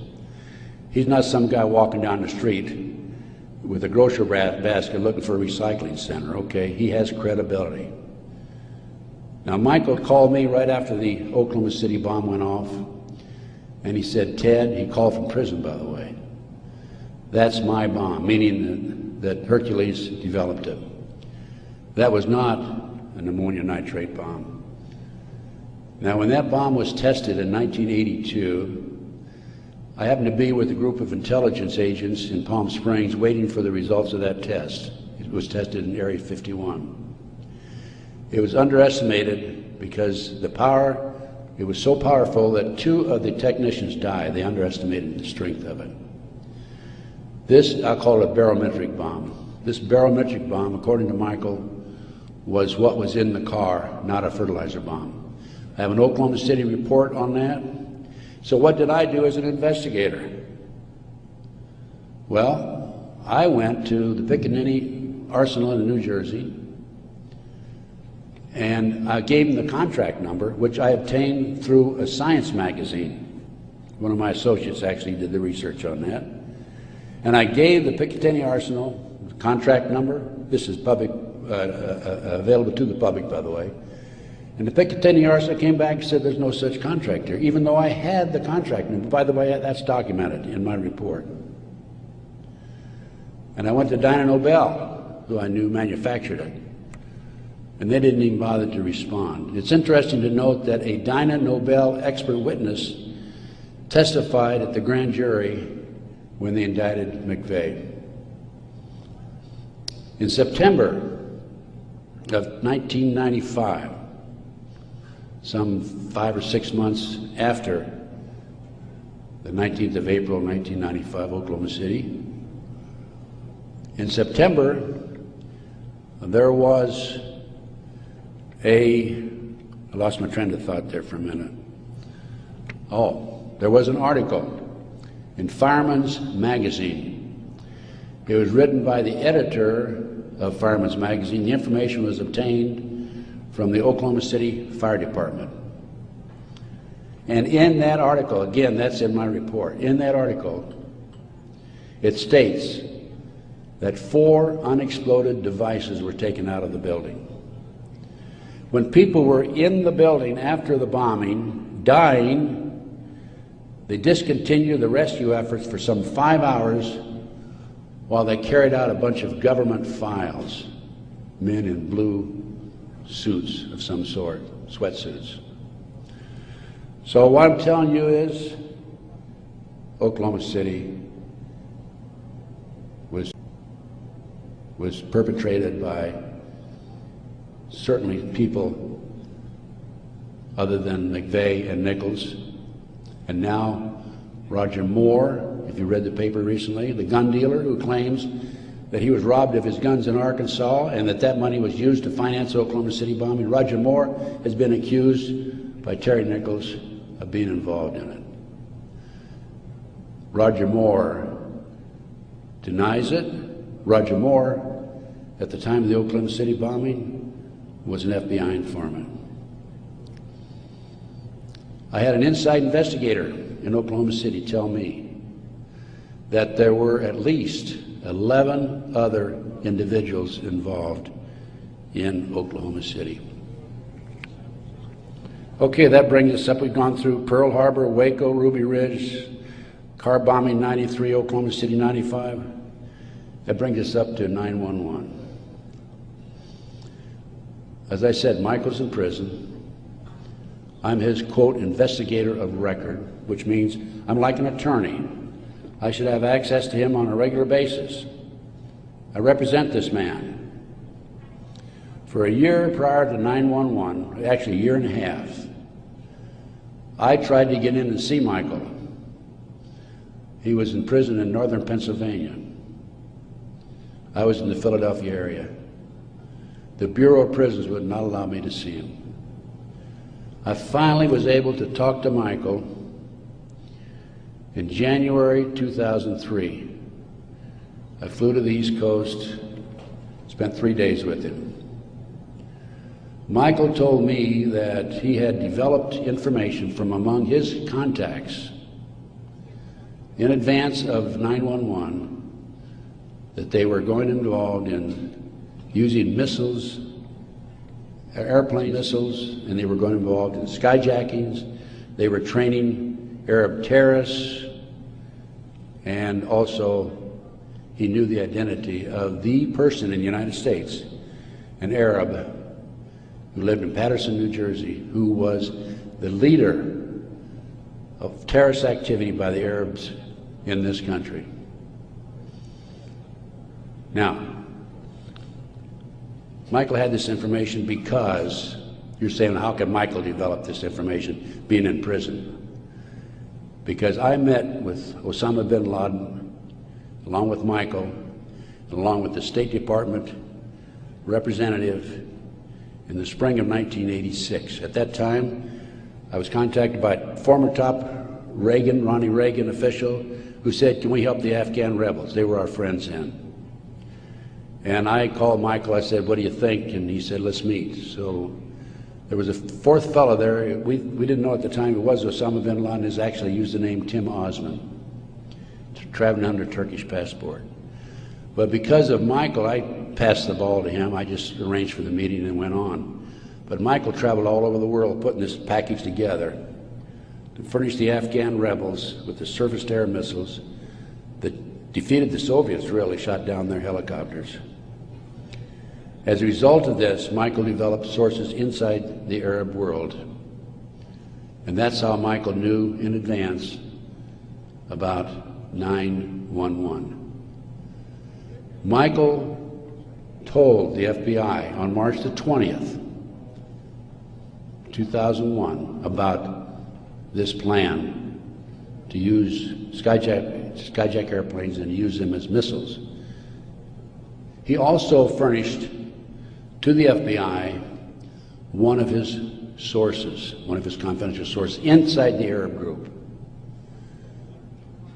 He's not some guy walking down the street with a grocery basket looking for a recycling center, okay? He has credibility. Now, Michael called me right after the Oklahoma City bomb went off, and he said, Ted, he called from prison, by the way, that's my bomb, meaning that Hercules developed it. That was not an ammonium nitrate bomb. Now, when that bomb was tested in 1982, I happened to be with a group of intelligence agents in Palm Springs waiting for the results of that test. It was tested in Area 51. It was underestimated because the power, it was so powerful that 2 of the technicians died. They underestimated the strength of it. This, I'll call it a barometric bomb. This barometric bomb, according to Michael, was what was in the car, not a fertilizer bomb. I have an Oklahoma City report on that. So what did I do as an investigator? Well, I went to the Pickaninny Arsenal in New Jersey, and I gave him the contract number, which I obtained through a science magazine. One of my associates actually did the research on that. And I gave the Picatinny Arsenal the contract number. This is public, available to the public, by the way. And the Picatinny Arsenal came back and said there's no such contract here, even though I had the contract number. By the way, that's documented in my report. And I went to Dyna Nobel, who I knew manufactured it, and they didn't even bother to respond. It's interesting to note that a Dyna Nobel expert witness testified at the grand jury when they indicted McVeigh. In September of 1995, some 5 or 6 months after the 19th of April, 1995, Oklahoma City, In September, there was I lost my train of thought there for a minute. Oh, there was an article in Fireman's Magazine. It was written by the editor of Fireman's Magazine. The information was obtained from the Oklahoma City Fire Department. And in that article, again, that's in my report, in that article, it states that 4 unexploded devices were taken out of the building. When people were in the building after the bombing, dying, they discontinued the rescue efforts for some 5 hours while they carried out a bunch of government files, men in blue suits of some sort, sweatsuits. So what I'm telling you is Oklahoma City was perpetrated by certainly people other than McVeigh and Nichols, and now Roger Moore, if you read the paper recently, the gun dealer who claims that he was robbed of his guns in Arkansas and that money was used to finance the Oklahoma City bombing. Roger Moore has been accused by Terry Nichols of being involved in it. Roger Moore denies it. Roger Moore, at the time of the Oklahoma City bombing, was an FBI informant. I had an inside investigator in Oklahoma City tell me that there were at least 11 other individuals involved in Oklahoma City. Okay, that brings us up. We've gone through Pearl Harbor, Waco, Ruby Ridge, car bombing 93, Oklahoma City 95. That brings us up to 9/11. As I said, Michael's in prison. I'm his, quote, investigator of record, which means I'm like an attorney. I should have access to him on a regular basis. I represent this man. For a year prior to 9/11, actually a year and a half, I tried to get in and see Michael. He was in prison in northern Pennsylvania. I was in the Philadelphia area. The Bureau of Prisons would not allow me to see him. I finally was able to talk to Michael in January 2003. I flew to the East Coast, spent 3 days with him. Michael told me that he had developed information from among his contacts in advance of 9/11 that they were going involved in using missiles, airplane missiles, and they were going involved in skyjackings. They were training Arab terrorists, and also he knew the identity of the person in the United States, an Arab who lived in Paterson, New Jersey, who was the leader of terrorist activity by the Arabs in this country. Now, Michael had this information because, you're saying, how can Michael develop this information being in prison? Because I met with Osama bin Laden, along with Michael, along with the State Department representative in the spring of 1986. At that time, I was contacted by former top Ronnie Reagan official who said, can we help the Afghan rebels? They were our friends then. And I called Michael, I said, what do you think? And he said, let's meet. So there was a fourth fellow there. We didn't know at the time it was Osama bin Laden. Has actually used the name Tim Osman, traveling under Turkish passport. But because of Michael, I passed the ball to him. I just arranged for the meeting and went on. But Michael traveled all over the world putting this package together to furnish the Afghan rebels with the surface-to-air missiles that defeated the Soviets, really shot down their helicopters. As a result of this, Michael developed sources inside the Arab world. And that's how Michael knew in advance about 9/11. Michael told the FBI on March the 20th, 2001, about this plan to use skyjack airplanes and use them as missiles. He also furnished to the FBI one of his sources, one of his confidential sources inside the Arab group.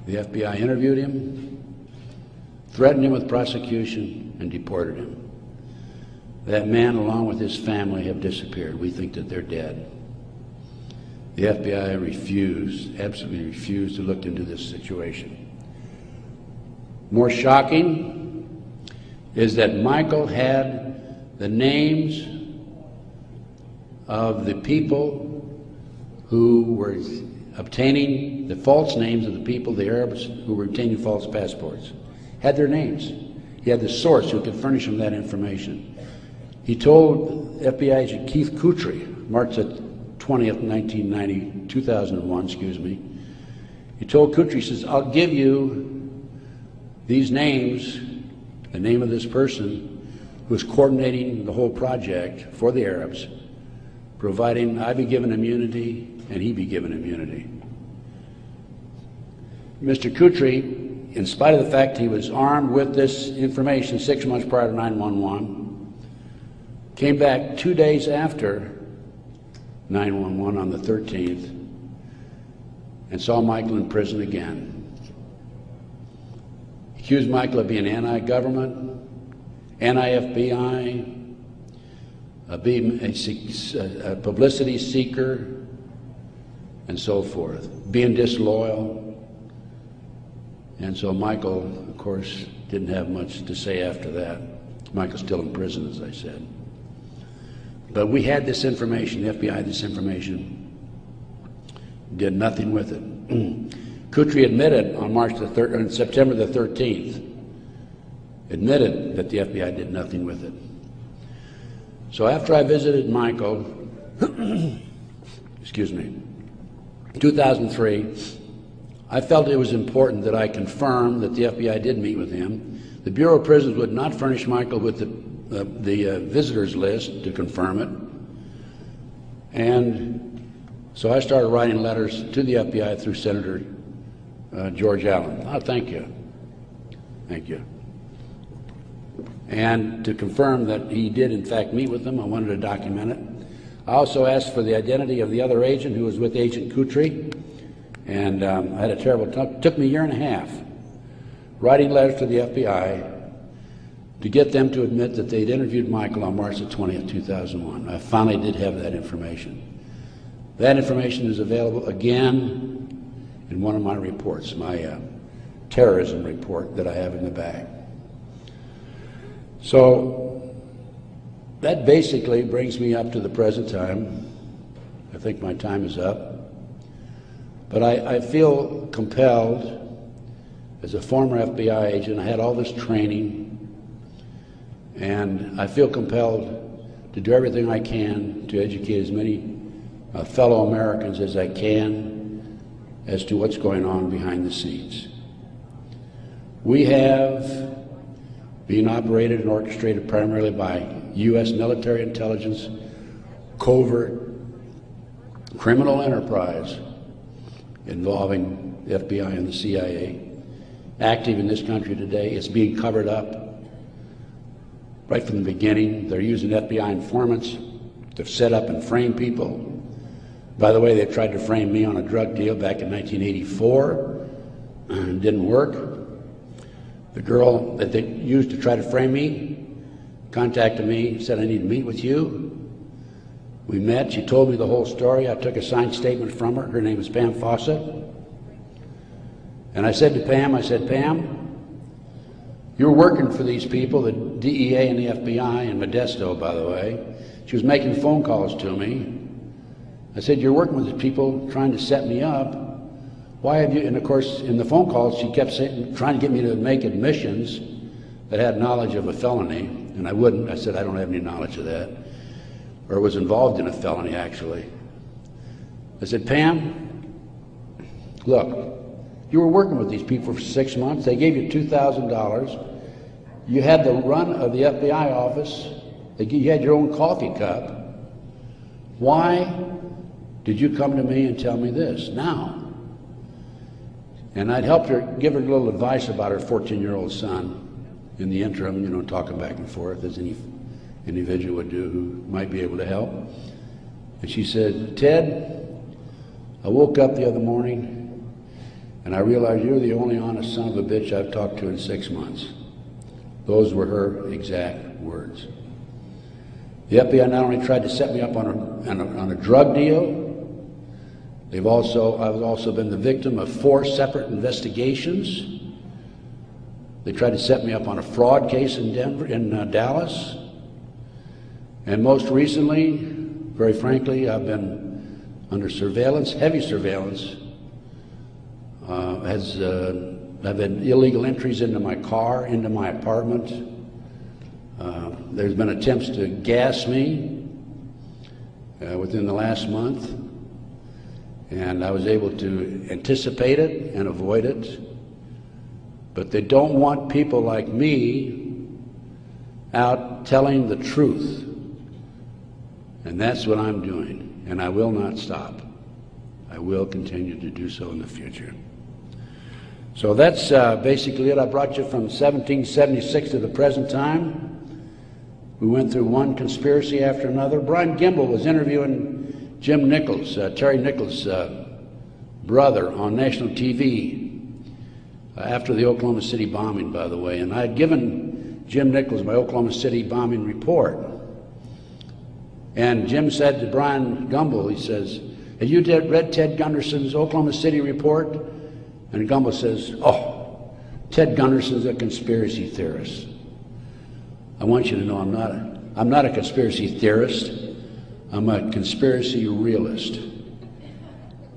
The FBI interviewed him, threatened him with prosecution, and deported him. That man, along with his family, have disappeared. We think that they're dead. The FBI refused, absolutely refused, to look into this situation. More shocking is that Michael had the names of the people who were obtaining the false names of the people, the Arabs who were obtaining false passports. Had their names. He had the source who could furnish him that information. He told FBI agent Keith Kutry, March 20th, 2001, he told Kutry, he says, I'll give you these names, the name of this person who is coordinating the whole project for the Arabs, providing I be given immunity and he be given immunity. Mr. Kutry, in spite of the fact he was armed with this information 6 months prior to 9/11, came back 2 days after 9/11 on the 13th and saw Michael in prison again. He accused Michael of being anti-government, anti-FBI, being a publicity seeker, and so forth, being disloyal. And so Michael, of course, didn't have much to say after that. Michael's still in prison, as I said. But we had this information, the FBI had this information, did nothing with it. Kutry admitted on September the 13th, admitted that the FBI did nothing with it. So after I visited Michael, excuse me, 2003, I felt it was important that I confirm that the FBI did meet with him. The Bureau of Prisons would not furnish Michael with the visitors list to confirm it. And so I started writing letters to the FBI through Senator George Allen. Oh, thank you. Thank you. And to confirm that he did in fact meet with them, I wanted to document it. I also asked for the identity of the other agent who was with Agent Kutry. And I had a terrible time. It took me a year and a half writing letters to the FBI to get them to admit that they'd interviewed Michael on March the 20th, 2001. I finally did have that information. That information is available again in one of my reports, my terrorism report that I have in the bag. So that basically brings me up to the present time. I think my time is up. But I feel compelled, as a former FBI agent, I had all this training, and I feel compelled to do everything I can to educate as many fellow Americans as I can as to what's going on behind the scenes. We have been operated and orchestrated primarily by U.S. military intelligence, covert criminal enterprise involving the FBI and the CIA, active in this country today. It's being covered up right from the beginning. They're using FBI informants to set up and frame people. By the way, they tried to frame me on a drug deal back in 1984. It didn't work. The girl that they used to try to frame me contacted me, said, I need to meet with you. We met, she told me the whole story. I took a signed statement from her. Her name is Pam Fawcett. And I said to Pam, Pam, you're working for these people, the DEA and the FBI, and Modesto, by the way. She was making phone calls to me. I said, you're working with the people trying to set me up. Why have you, and of course, in the phone calls, she kept saying, trying to get me to make admissions that had knowledge of a felony, and I wouldn't. I said, I don't have any knowledge of that. Or was involved in a felony, actually. I said, Pam, look, you were working with these people for 6 months. They gave you $2,000. You had the run of the FBI office. You had your own coffee cup. Why did you come to me and tell me this now? And I'd helped her, give her a little advice about her 14-year-old son in the interim, you know, talking back and forth as any individual would do who might be able to help. And she said, "Ted, I woke up the other morning and I realized you're the only honest son of a bitch I've talked to in 6 months." Those were her exact words. The FBI not only tried to set me up on a drug deal, I've also been the victim of 4 separate investigations. They tried to set me up on a fraud case in Dallas. And most recently, very frankly, I've been under surveillance, heavy surveillance. I've had illegal entries into my car, into my apartment. There's been attempts to gas me within the last month. And I was able to anticipate it and avoid it. But they don't want people like me out telling the truth. And that's what I'm doing. And I will not stop. I will continue to do so in the future. So that's basically it. I brought you from 1776 to the present time. We went through one conspiracy after another. Brian Gimble was interviewing Jim Nichols, Terry Nichols' brother, on national TV after the Oklahoma City bombing, by the way. And I had given Jim Nichols my Oklahoma City bombing report. And Jim said to Brian Gumble, he says, "Have you read Ted Gunderson's Oklahoma City report?" And Gumble says, "Oh, Ted Gunderson's a conspiracy theorist." I want you to know I'm not a conspiracy theorist. I'm a conspiracy realist.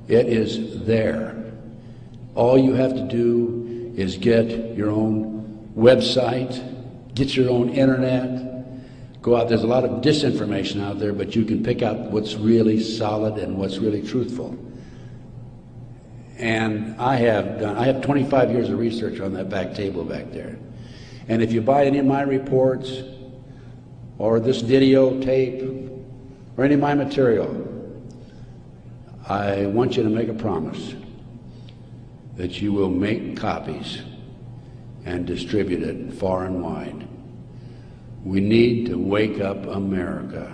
It is there. All you have to do is get your own website, get your own internet, go out. There's a lot of disinformation out there, but you can pick out what's really solid and what's really truthful. And I have 25 years of research on that back table back there. And if you buy any of my reports or this videotape or any of my material, I want you to make a promise that you will make copies and distribute it far and wide. We need to wake up America.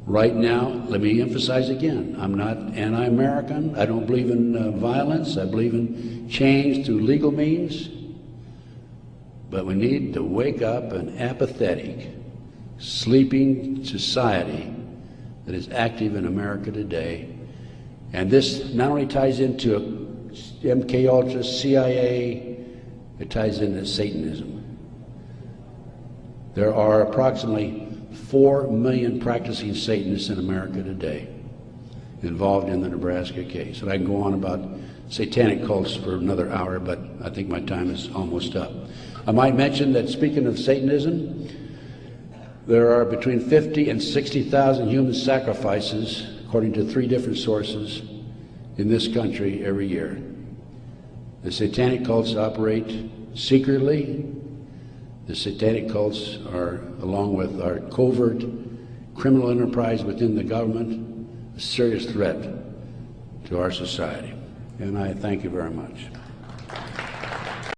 Right now, let me emphasize again, I'm not anti-American. I don't believe in violence. I believe in change through legal means. But we need to wake up an apathetic, sleeping society that is active in America today. And this not only ties into MK Ultra, CIA, it ties into Satanism. There are approximately 4 million practicing Satanists in America today involved in the Nebraska case. And I can go on about satanic cults for another hour, but I think my time is almost up. I might mention that, speaking of Satanism, there are between 50 and 60,000 human sacrifices, according to 3 different sources, in this country every year. The satanic cults operate secretly. The satanic cults are, along with our covert criminal enterprise within the government, a serious threat to our society. And I thank you very much.